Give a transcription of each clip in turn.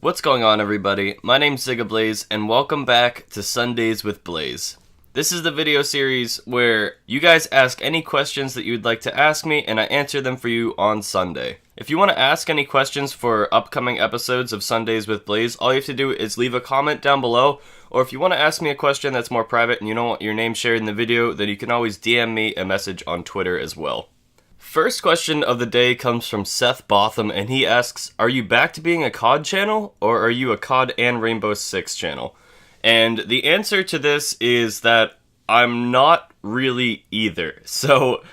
What's going on, everybody? My name's ZigaBlaze, and welcome back to Sundays with Blaze. This is the video series where you guys ask any questions that you'd like to ask me, and I answer them for you on Sunday. If you want to ask any questions for upcoming episodes of Sundays with Blaze, all you have to do is leave a comment down below, or if you want to ask me a question that's more private and you don't want your name shared in the video, then you can always DM me a message on Twitter as well. First question of the day comes from Seth Botham, and he asks, are you back to being a CoD channel, or are you a CoD and Rainbow Six channel? And the answer to this is that I'm not really either. So,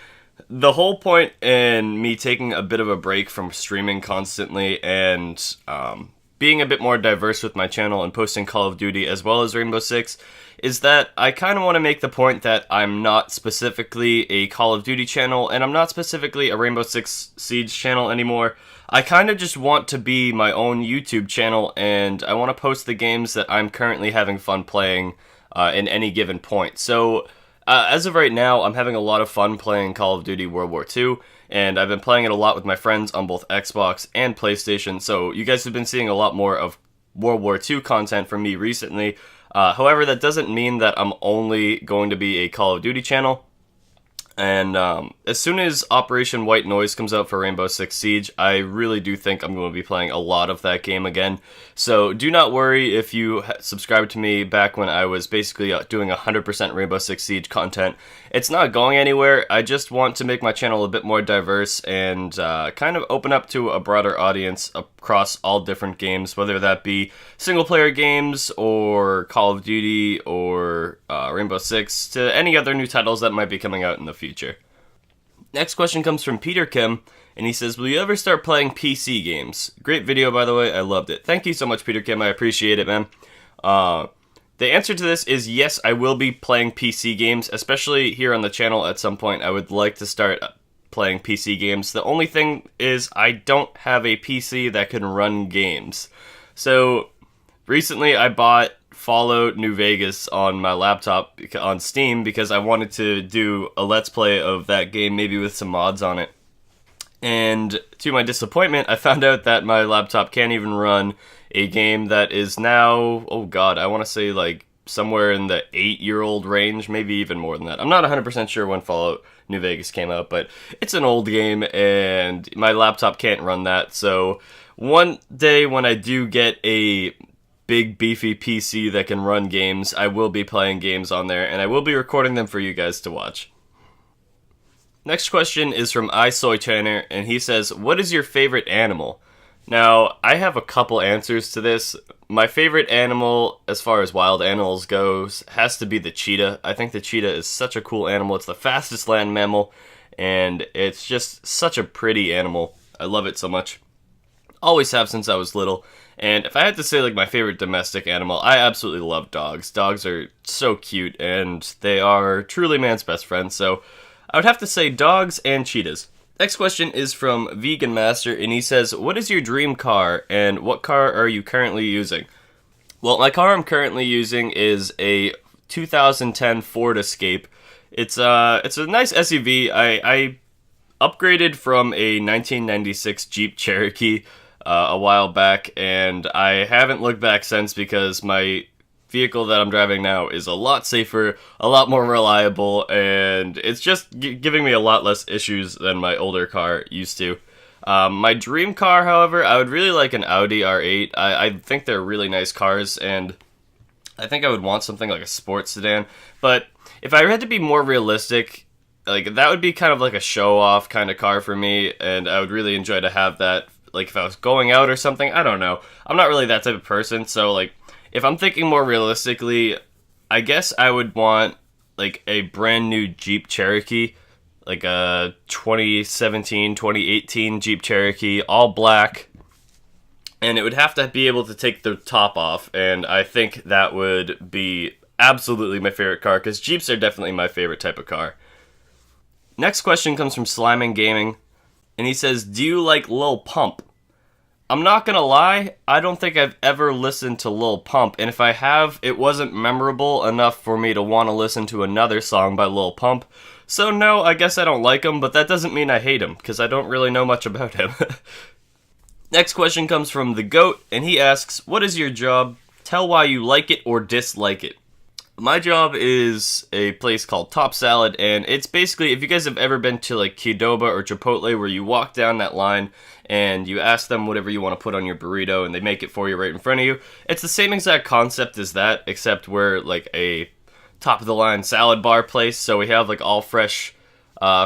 the whole point in me taking a bit of a break from streaming constantly and being a bit more diverse with my channel and posting Call of Duty as well as Rainbow Six is that I kind of want to make the point that I'm not specifically a Call of Duty channel, and I'm not specifically a Rainbow Six Siege channel anymore. I kind of just want to be my own YouTube channel, and I want to post the games that I'm currently having fun playing in any given point. So, as of right now, I'm having a lot of fun playing Call of Duty World War II, and I've been playing it a lot with my friends on both Xbox and PlayStation, so you guys have been seeing a lot more of World War II content from me recently. However, that doesn't mean that I'm only going to be a Call of Duty channel. And as soon as Operation White Noise comes out for Rainbow Six Siege, I really do think I'm going to be playing a lot of that game again. So do not worry if you subscribed to me back when I was basically doing 100% Rainbow Six Siege content. It's not going anywhere. I just want to make my channel a bit more diverse and kind of open up to a broader audience across all different games, whether that be single-player games or Call of Duty or Rainbow Six, to any other new titles that might be coming out in the future. Next question comes from Peter Kim, and he says, will you ever start playing PC games? Great video, by the way. I loved it. Thank you so much, Peter Kim. I appreciate it, man. The answer to this is yes, I will be playing PC games, especially here on the channel at some point. I would like to start playing PC games. The only thing is I don't have a PC that can run games. So, recently I bought Fallout New Vegas on my laptop on Steam because I wanted to do a Let's Play of that game, maybe with some mods on it. And to my disappointment, I found out that my laptop can't even run a game that is now, oh god, I want to say like somewhere in the 8-year-old range, maybe even more than that. I'm not 100% sure when Fallout New Vegas came out, but it's an old game and my laptop can't run that. So one day when I do get a big beefy PC that can run games, I will be playing games on there and I will be recording them for you guys to watch. Next question is from iSoyTanner, and he says, what is your favorite animal? Now, I have a couple answers to this. My favorite animal, as far as wild animals goes, has to be the cheetah. I think the cheetah is such a cool animal. It's the fastest land mammal, and it's just such a pretty animal. I love it so much. Always have since I was little. And if I had to say like my favorite domestic animal, I absolutely love dogs. Dogs are so cute, and they are truly man's best friend, so I would have to say dogs and cheetahs. Next question is from Vegan Master, and he says, what is your dream car, and what car are you currently using? Well, my car I'm currently using is a 2010 Ford Escape. It's a nice SUV. I upgraded from a 1996 Jeep Cherokee a while back, and I haven't looked back since because my vehicle that I'm driving now is a lot safer, a lot more reliable, and it's just giving me a lot less issues than my older car used to. My dream car, however, I would really like an Audi R8. I think they're really nice cars, and I think I would want something like a sports sedan. But if I had to be more realistic, like that would be kind of like a show-off kind of car for me, and I would really enjoy to have that. Like if I was going out or something, I don't know. I'm not really that type of person, so like if I'm thinking more realistically, I guess I would want like a brand new Jeep Cherokee, like a 2017, 2018 Jeep Cherokee, all black, and it would have to be able to take the top off, and I think that would be absolutely my favorite car, because Jeeps are definitely my favorite type of car. Next question comes from Sliming Gaming, and he says, do you like Lil Pump? I'm not gonna lie, I don't think I've ever listened to Lil Pump, and if I have, it wasn't memorable enough for me to want to listen to another song by Lil Pump. So no, I guess I don't like him, but that doesn't mean I hate him, because I don't really know much about him. Next question comes from the GOAT, and he asks, what is your job? Tell why you like it or dislike it. My job is a place called Top Salad, and it's basically, if you guys have ever been to like Qdoba or Chipotle, where you walk down that line and you ask them whatever you want to put on your burrito and they make it for you right in front of you. It's the same exact concept as that, except we're like a top of the line salad bar place, so we have like all fresh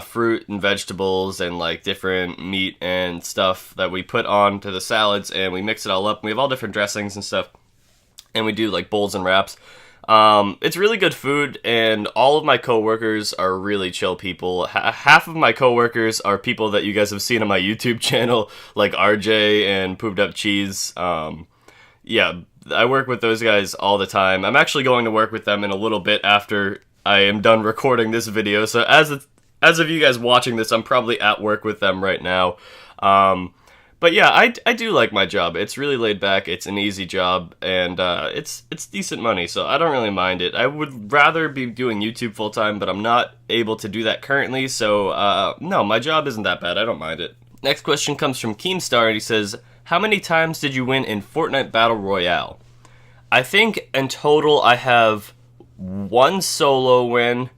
fruit and vegetables and like different meat and stuff that we put onto the salads, and we mix it all up. We have all different dressings and stuff, and we do like bowls and wraps. It's really good food, and all of my coworkers are really chill people. Half of my coworkers are people that you guys have seen on my YouTube channel, like RJ and Pooped Up Cheese. Yeah, I work with those guys all the time. I'm actually going to work with them in a little bit after I am done recording this video, so as of you guys watching this, I'm probably at work with them right now. But yeah, I do like my job. It's really laid back, it's an easy job, and it's decent money, so I don't really mind it. I would rather be doing YouTube full-time, but I'm not able to do that currently, so no, my job isn't that bad. I don't mind it. Next question comes from Keemstar, and he says, how many times did you win in Fortnite Battle Royale? I think in total I have 1 solo win,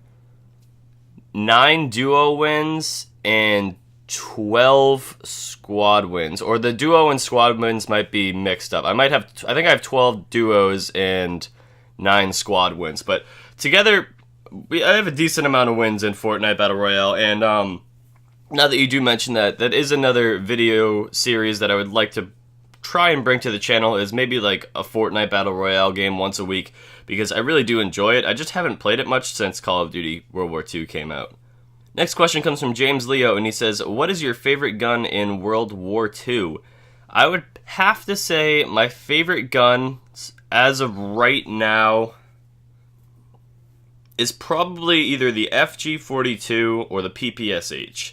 9 duo wins, and 12 squad wins, or the duo and squad wins might be mixed up. I think I have 12 duos and 9 squad wins, but together I have a decent amount of wins in Fortnite Battle Royale. And now that you do mention that, that is another video series that I would like to try and bring to the channel, is maybe like a Fortnite Battle Royale game once a week, because I really do enjoy it. I just haven't played it much since Call of Duty World War II came out. Next question comes from James Leo, and he says, what is your favorite gun in World War II? I would have to say my favorite gun, as of right now, is probably either the FG-42 or the PPSH.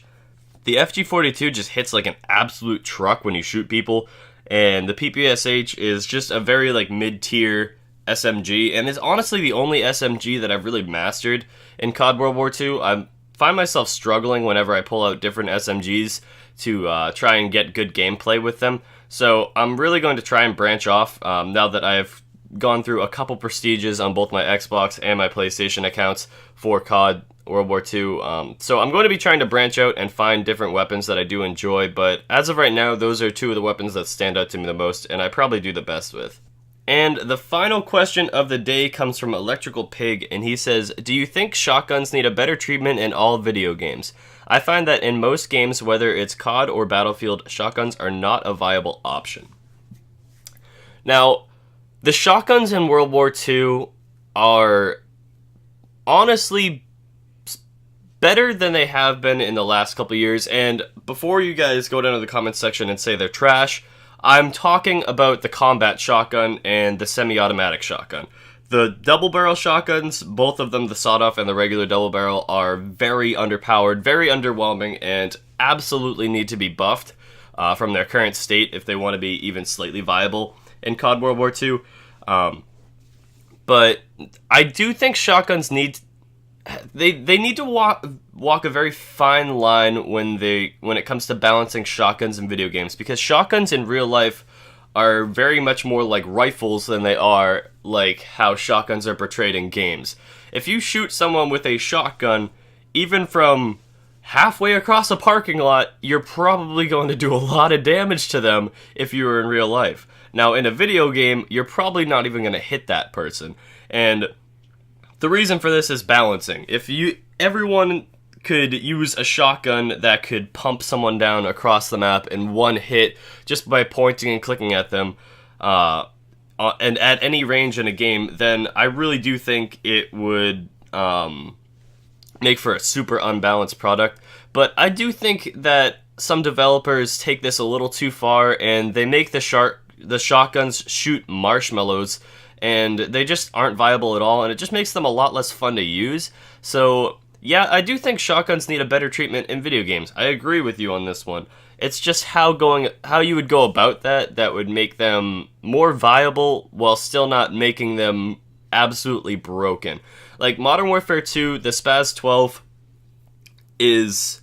The FG-42 just hits like an absolute truck when you shoot people, and the PPSH is just a very like mid-tier SMG, and is honestly the only SMG that I've really mastered in COD World War II. I find myself struggling whenever I pull out different SMGs to try and get good gameplay with them. So I'm really going to try and branch off now that I've gone through a couple prestiges on both my Xbox and my PlayStation accounts for COD World War II. So I'm going to be trying to branch out and find different weapons that I do enjoy, but as of right now, those are 2 of the weapons that stand out to me the most, and I probably do the best with. And the final question of the day comes from Electrical Pig, and he says, do you think shotguns need a better treatment in all video games? I find that in most games, whether it's COD or Battlefield, shotguns are not a viable option. Now, the shotguns in World War II are honestly better than they have been in the last couple years, and before you guys go down to the comments section and say they're trash, I'm talking about the combat shotgun and the semi-automatic shotgun. The double-barrel shotguns, both of them, the sawed-off and the regular double-barrel, are very underpowered, very underwhelming, and absolutely need to be buffed from their current state if they want to be even slightly viable in COD World War II. But I do think shotguns need they need to walk a very fine line when it comes to balancing shotguns in video games, because shotguns in real life are very much more like rifles than they are like how shotguns are portrayed in games. If you shoot someone with a shotgun, even from halfway across a parking lot, you're probably going to do a lot of damage to them if you were in real life. Now, in a video game, you're probably not even going to hit that person. And the reason for this is balancing. If everyone could use a shotgun that could pump someone down across the map in one hit just by pointing and clicking at them, and at any range in a game, then I really do think it would make for a super unbalanced product. But I do think that some developers take this a little too far, and they make the shotguns shoot marshmallows, and they just aren't viable at all, and it just makes them a lot less fun to use. So yeah, I do think shotguns need a better treatment in video games. I agree with you on this one. It's just how you would go about that would make them more viable while still not making them absolutely broken. Like Modern Warfare 2, the Spaz 12 is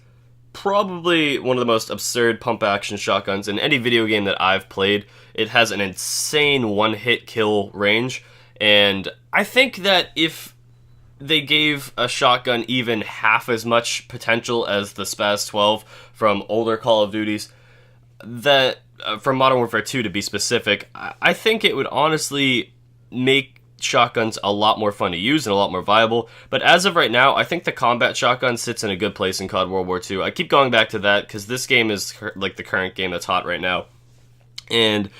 probably one of the most absurd pump action shotguns in any video game that I've played. It has an insane one-hit kill range, and I think that if they gave a shotgun even half as much potential as the Spaz 12 from older Call of Duties, that from Modern Warfare 2 to be specific, I think it would honestly make shotguns a lot more fun to use and a lot more viable. But as of right now, I think the combat shotgun sits in a good place in CoD World War II. I keep going back to that because this game is like the current game that's hot right now. And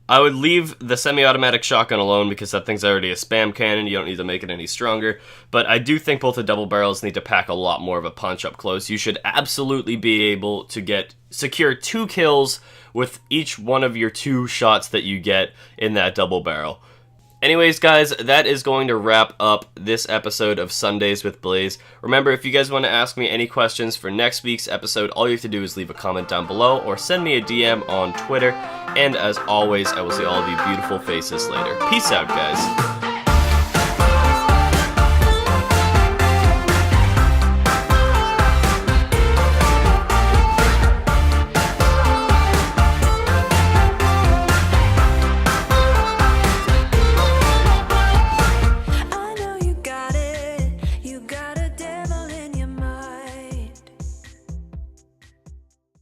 I would leave the semi-automatic shotgun alone because that thing's already a spam cannon. You don't need to make it any stronger. But I do think both the double barrels need to pack a lot more of a punch up close. You should absolutely be able to secure 2 kills with each one of your 2 shots that you get in that double barrel. Anyways, guys, that is going to wrap up this episode of Sundays with Blaze. Remember, if you guys want to ask me any questions for next week's episode, all you have to do is leave a comment down below or send me a DM on Twitter. And as always, I will see all of you beautiful faces later. Peace out, guys.